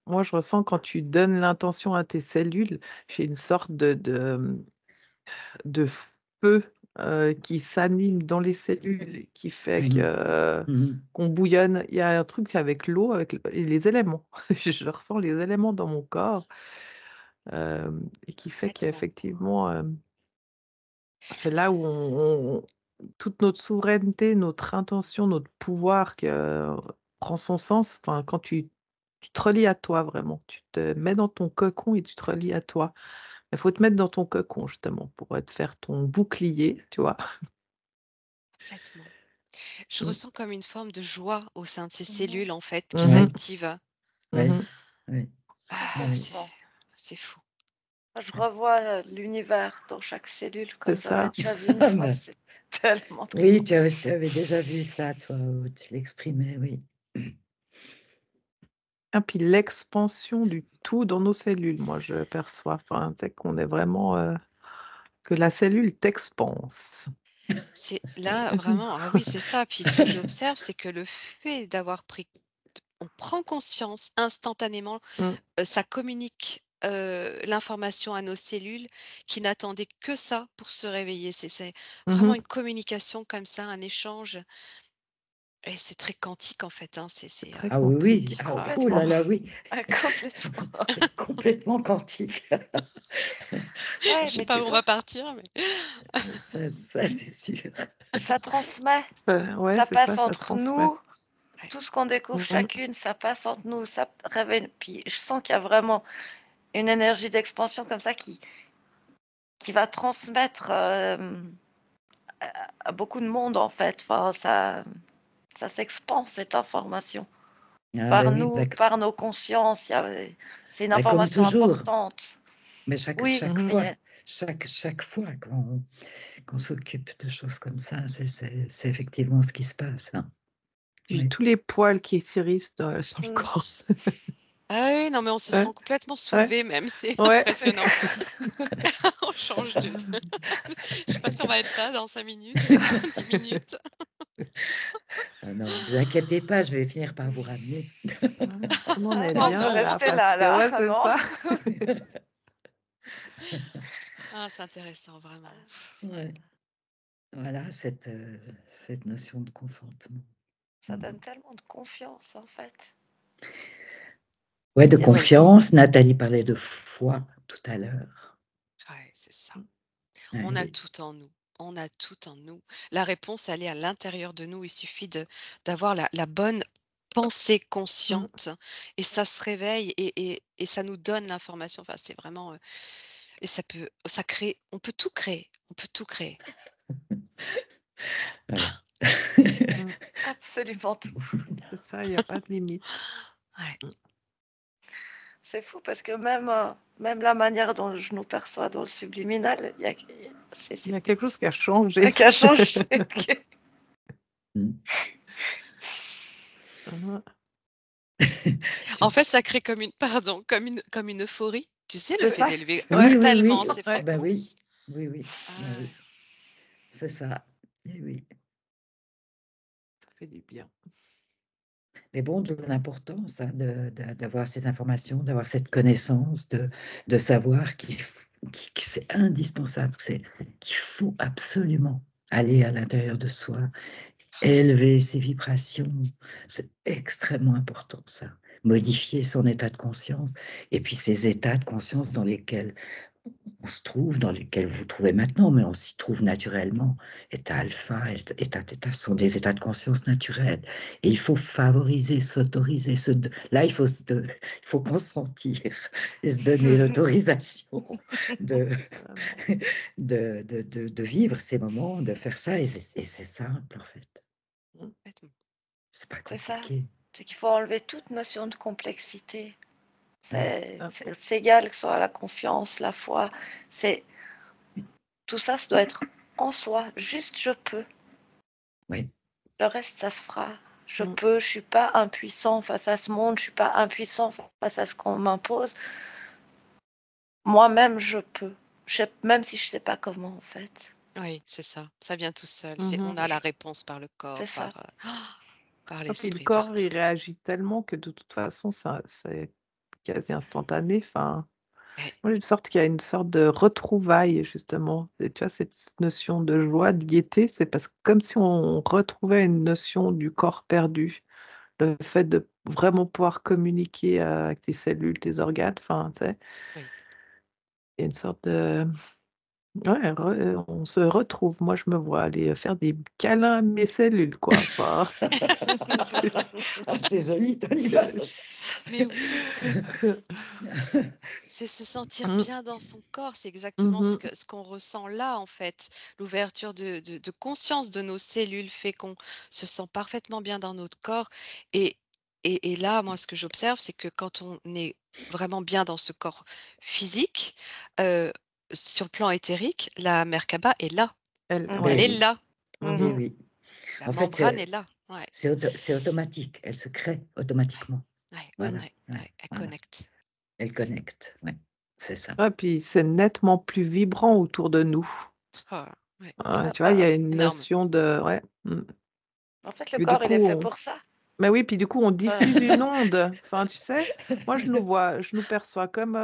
moi je ressens quand tu donnes l'intention à tes cellules, j'ai une sorte de feu, qui s'anime dans les cellules et qui fait Mmh mh. Mmh. qu'on bouillonne. Il y a un truc avec l'eau, avec le et les éléments. Je ressens les éléments dans mon corps, et qui fait Complètement. qu'effectivement, c'est là où on toute notre souveraineté, notre intention, notre pouvoir prend son sens, enfin, quand tu te relis à toi vraiment. Tu te mets dans ton cocon et tu te relis à toi. Il faut te mettre dans ton cocon justement pour te faire ton bouclier, tu vois? Complètement. Je Mmh. ressens comme une forme de joie au sein de ces Mhm. cellules, en fait, qui Mmh mh. s'activent. Oui, Mmh. oui, Ah, oui. Complètement. c'est fou. Je revois l'univers dans chaque cellule C'est comme j'avais ça. déjà vu une Ah fois. bah, C'est tellement oui, trippant. tu avais déjà vu ça, toi, où tu l'exprimais, oui. Et puis l'expansion du tout dans nos cellules, moi je perçois. Enfin, tu sais qu'on est vraiment, que la cellule t'expanse. C'est là, vraiment, ah oui, c'est ça. Puis ce que j'observe, c'est que le fait d'avoir pris on prend conscience instantanément, Mmh. ça communique, l'information à nos cellules qui n'attendaient que ça pour se réveiller. C'est Mmh vraiment mh. une communication comme ça, un échange et c'est très quantique, en fait, hein. C'est, Très Ah oui, oui, quantique. ah ouh Complètement. là là, oui, Complètement. c'est complètement quantique. je Ouais, sais mais pas tu où on vois, va partir, mais Ça c'est sûr. ça transmet. Ouais, Ça c'est ça, passe ça entre transmet. nous. Tout ce qu'on découvre Mmh. chacune, ça passe entre nous. Ça révèle. Puis je sens qu'il y a vraiment une énergie d'expansion comme ça qui va transmettre à beaucoup de monde en fait. Enfin, ça s'expand cette information Ah par bah oui, nous, par nos consciences. C'est une comme information toujours, importante. mais Oui, chaque Mmh. fois, chaque fois qu'on s'occupe de choses comme ça, c'est effectivement ce qui se passe, hein. J'ai Oui. tous les poils qui s'érissent sur le Mm. corps. ah oui, non, mais on se sent Ouais, complètement ouais, soulevé même, c'est ouais. impressionnant. On change de je sais pas si on va être là dans 5 minutes, 10 minutes. Ah non, vous inquiétez pas, je vais finir par vous ramener. Nous, on Ah est non, on peut bien là rester parce là, que là. ouais, Ah c'est non. ça. Ah, c'est intéressant, vraiment. Ouais, voilà cette notion de consentement. Ça donne tellement de confiance en fait. Ouais, de Dire Ouais. confiance. Nathalie parlait de foi tout à l'heure. Ouais, c'est ça. Ouais, On a oui. tout en nous. On a tout en nous. La réponse, elle est à l'intérieur de nous. Il suffit d'avoir la bonne pensée Mmh. consciente et ça se réveille et ça nous donne l'information. Enfin, c'est vraiment, et ça crée on peut tout créer. On peut tout créer. Voilà. Mmh. absolument tout. C'est ça, il y a pas de limite. Ouais. Mmh. C'est fou parce que même la manière dont je nous perçois dans le subliminal, c'est Il y a quelque chose qui a ça changé. qui a changé. Mm. Mmh. En fait, ça crée comme une pardon, comme une euphorie. Tu sais, le C'est fait ça. d'élever Oui, oui, tellement oui. ses Ouais. Bah oui, fréquences. oui, oui, bah Ah oui. C'est ça. Eh oui. Ça fait du bien. Mais bon, d'où l'importance hein, d'avoir ces informations, d'avoir cette connaissance, de savoir que c'est indispensable, qu'il faut absolument aller à l'intérieur de soi, élever ses vibrations. C'est extrêmement important, ça. Modifier son état de conscience et puis ces états de conscience dans lesquels on se trouve, dans lesquels vous vous trouvez maintenant, mais on s'y trouve naturellement. État alpha, état theta sont des états de conscience naturels. Et il faut favoriser, s'autoriser. Là, il faut consentir et se donner l'autorisation de, Vraiment. de vivre ces moments, de faire ça. Et c'est simple, en fait. Mmh. complètement. C'est pas C'est ça. compliqué. C'est qu'il faut enlever toute notion de complexité. Ouais. C'est égal que ce soit la confiance, la foi. C'est tout ça, ça doit être en soi. Juste je peux. Oui. Le reste, ça se fera. Je Mmh. peux. Je suis pas impuissant face à ce monde. Je suis pas impuissant face à ce qu'on m'impose. Moi-même, je peux. Même si je sais pas comment en fait. Oui, c'est ça. Ça vient tout seul. C'est Mmh. on a la réponse par le C'est corps, ça. par Et puis le l'esprit, corps, il partout. réagit tellement que de toute façon, ça c'est quasi instantané. Enfin, Ouais. moi, j'ai une sorte qu'il y a une sorte de retrouvaille justement et tu vois, cette notion de joie, de gaieté, c'est parce que comme si on retrouvait une notion du corps perdu. Le fait de vraiment pouvoir communiquer, avec tes cellules, tes organes, enfin, tu sais? Oui. Il y a une sorte de Ouais, on se retrouve. Moi, je me vois aller faire des câlins à mes cellules, quoi. Enfin, Ah, c'est joli ton image. Mais oui, c'est se sentir Mm, bien dans son corps, c'est exactement mhm. ce qu'on ressent là, en fait. L'ouverture de conscience de nos cellules fait qu'on se sent parfaitement bien dans notre corps et et là, moi, ce que j'observe, c'est que quand on est vraiment bien dans ce corps physique, heu, sur le plan éthérique, la Merkaba est là. Elle Ben Mhm, est oui, là. oui, Mhm. oui. La En fait, membrane est là. Ouais, c'est automatique. Elle se crée automatiquement. ouais, Voilà, ouais, ouais, ouais, elle voilà. connecte. Elle connecte. Ouais, c'est ça. Ouais, puis c'est nettement plus vibrant autour de nous. Oh, ouais, Ah Tu vois, il y bah, a une énorme. notion de... Ouais. en fait, le Puis du corps, il est coup, fait pour ça. mais oui, puis du coup, on Ouais. diffuse une onde. Enfin, tu sais, moi, je nous perçois comme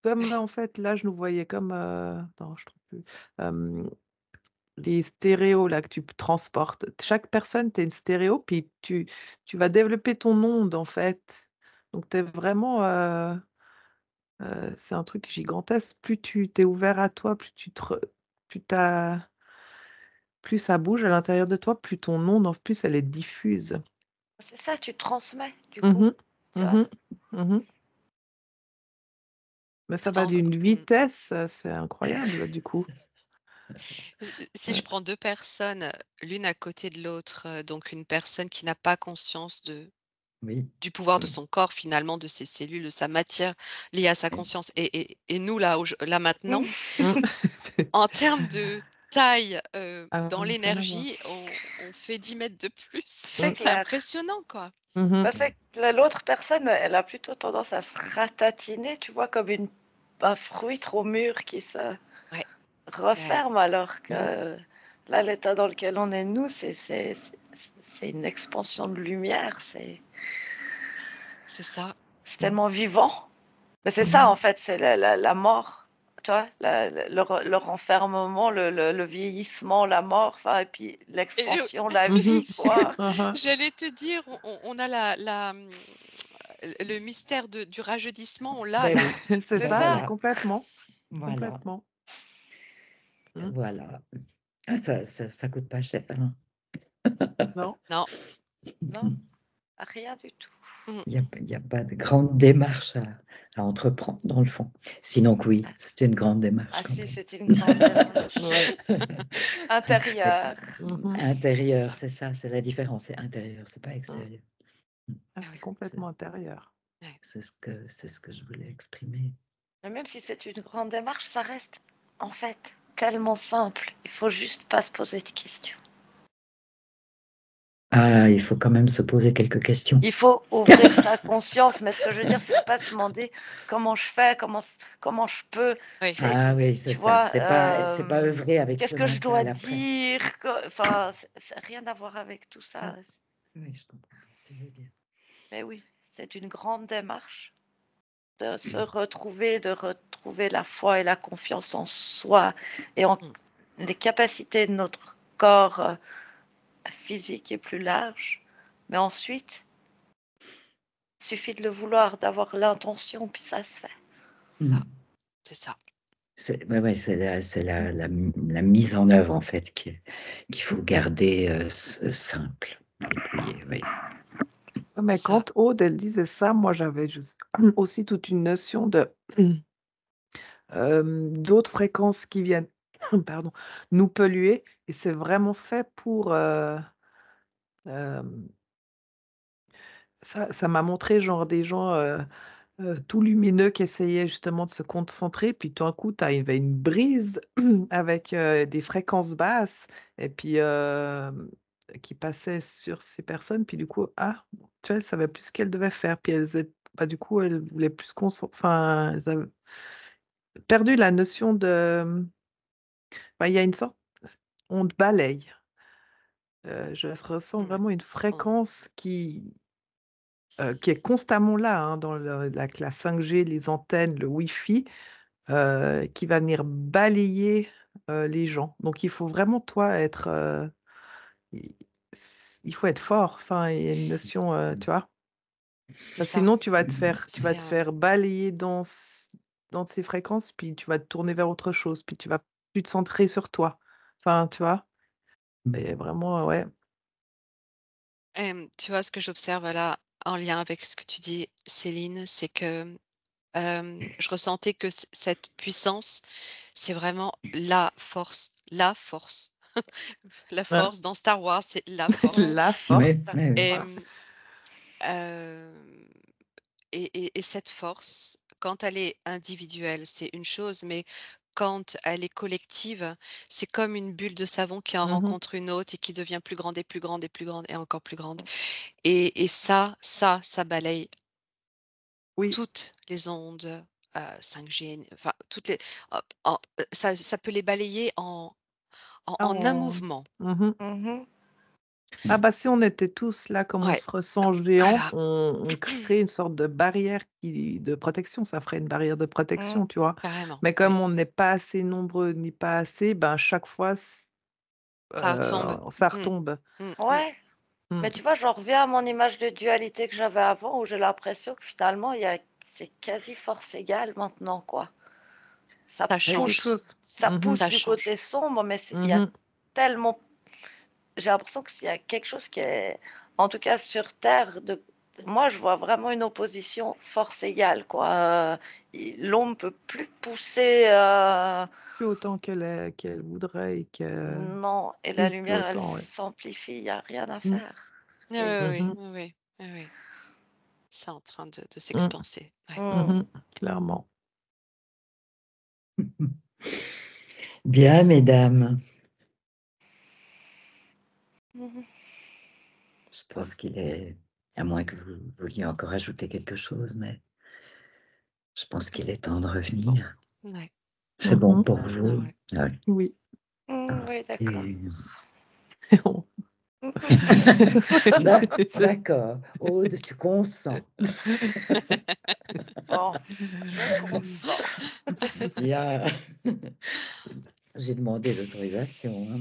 en fait, là, je nous voyais comme... non, je trouve plus. Euh, les stéréos là que tu transportes. Chaque personne, tu es une stéréo, puis tu vas développer ton onde, en fait. Donc tu es vraiment, c'est un truc gigantesque. Plus tu t'es ouvert à toi, plus tu plus ça bouge à l'intérieur de toi, plus ton onde, en plus, elle est diffuse. C'est ça, tu transmets, du coup. Mmh Tu vois? mh. Mmh. Mais ça va Dans d'une vitesse, c'est incroyable, du coup. Si je Ouais. prends 2 personnes, l'une à côté de l'autre, donc une personne qui n'a pas conscience Oui, du pouvoir de oui, son corps finalement, de ses cellules, de sa matière liée à sa oui. conscience et nous là maintenant, Mmh. en termes de taille, Ah, dans rien à voir. l'énergie, on fait 10 mètres de plus. C'est Mmh. C'est clair. impressionnant, quoi. Mmh. Bah, c'est que l'autre personne, elle a plutôt tendance à se ratatiner, tu vois, comme un fruit trop mûr qui se Ouais, ouais, referme, alors Oui, que là, l'état dans lequel on est, nous, c'est une expansion de lumière, c'est ça. c'est tellement vivant. Mais c'est ça, Mmh. en fait, c'est la mort, tu vois, le renfermement, le vieillissement, la mort, enfin, et puis Et l'expansion, la Mmh. vie, quoi. Mmh. j'allais te dire, on a le mystère du rajeunissement, on l'a ben là. oui, C'est C'est ça, ça. voilà, complètement, voilà, complètement. Mmh. voilà. Ah, ça coûte pas cher, hein. Non? Non. Non, rien du tout. Mmh. Il y a pas de grande démarche à entreprendre, dans le fond. Sinon que oui, c'était une grande démarche Ah quand si, même. c'est une grande démarche. Ouais. Intérieure. Mmh. C'est Intérieur, ça. c'est ça, c'est la différence, c'est intérieur, c'est pas Mmh. extérieur. Mmh, Ah, Ah c'est oui. c'est complètement intérieur. Ouais. c'est ce que je voulais exprimer. Mais même si c'est une grande démarche, ça reste en fait tellement simple. Il faut juste pas se poser de questions. Ah, il faut quand même se poser quelques questions. Il faut ouvrir sa conscience, mais ce que je veux dire, c'est de pas se demander comment je fais, comment je peux. Oui. C'est, Ah oui, c'est tu ça. vois, C'est pas œuvrer avec qu'est-ce ce que je dois mental après. dire, enfin, c'est rien à voir avec tout Mm. ça. Oui, je comprends ce que tu veux dire. Mais oui, c'est une grande démarche de se retrouver, de retrouver la foi et la confiance en soi et en Mmh. les capacités de notre corps physique est plus large. Mais ensuite, il suffit de le vouloir, d'avoir l'intention, puis ça se fait. Ah, Mm. c'est ça. Ouais, ouais, c'est la mise en œuvre en fait qu'il faut garder simple. Et puis, oui. Ouais, mais Ça. quand Aude, elle disait ça, moi, j'avais juste aussi toute une notion de d'autres fréquences qui viennent, pardon, nous polluer, et c'est vraiment fait pour. Hem, ça m'a montré genre des gens, tout lumineux qui essayaient justement de se concentrer, puis tout d'un coup, tu avais une brise avec, des fréquences basses, et puis, qui passait sur ces personnes, puis du coup, tu vois, elles savaient plus ce qu'elles devaient faire, puis du coup, elles voulaient plus enfin, elles avaient perdu la notion de, il y a une sorte, on te balaye. Je ressens Mmh. vraiment une On fréquence qui est constamment là, hein, dans la 5G, les antennes, le Wi-Fi, qui va venir balayer, les gens. Donc il faut vraiment, toi, être, i il faut être fort. Enfin, il y a une notion, tu vois? c'est ça. Sinon tu vas Mm. te C'est faire balayer dans dans ces fréquences, puis tu vas te tourner vers autre chose, puis tu vas plus te centrer sur toi. Enfin, tu vois? Mmh. Et vraiment, ouais. Tu vois ce que j'observe là, en lien avec ce que tu dis, Céline, c'est que, je ressentais que cette puissance, c'est vraiment la force, la force. La Hein. force dans Star Wars, c'est la force. La Ouais, force. ouais, ouais. Et, Force. hem, et cette force, quand elle est individuelle, c'est une chose, mais quand elle est collective, c'est comme une bulle de savon qui en Mmh. rencontre une autre et qui devient plus grande et plus grande et plus grande et encore plus grande. Et ça balaye Oui. toutes les ondes, 5G, enfin toutes les hop, ça peut les balayer en un Oh. mouvement. Mmh. Mhm. Ah bah, si on était tous là comme on Ouais, se ressent géants, voilà. on crée une sorte de barrière de protection, ça ferait une barrière de Mm. protection, tu vois? Carrément, Mais oui. comme on n'est pas assez nombreux ni pas assez, ben, chaque fois Ça retombe. ça Mmh. retombe. Mmh mh. Ouais, Mmh. mais tu vois, j'en reviens à mon image de dualité que j'avais avant, où j'ai l'impression que finalement, c'est quasi force égale maintenant, quoi. Ça Ça Quelque change, pousse, chose. ça Mmh. pousse ça du change. côté sombre, mais il y a Mmh. tellement, j'ai l'impression que s'il y a quelque chose qui est, en tout cas sur Terre, moi je vois vraiment une opposition force égale, quoi. L'ombre peut plus pousser, Plus autant qu'elle voudrait et que non, et la oui, plus lumière, elle autant, ouais. s'amplifie, il y a rien à Mmh. faire. Oui, Et, oui, oui, Mmh. oui, oui, oui, oui. C'est en train de Mmh. s'expanser. Ouais. mm, Mmh. Clairement. Bien, mesdames, mhm. je pense qu'il est, à moins que vous vouliez encore ajouter quelque chose, mais je pense qu'il est temps de C'est bon. revenir. Ouais. C'est bon Mmh. pour Ah vous? ouais. Ouais. Oui. Oui, d'accord. Et- C'est D'accord. Aude, tu consens. Bon, je consens. Bien. J'ai demandé l'autorisation, hein.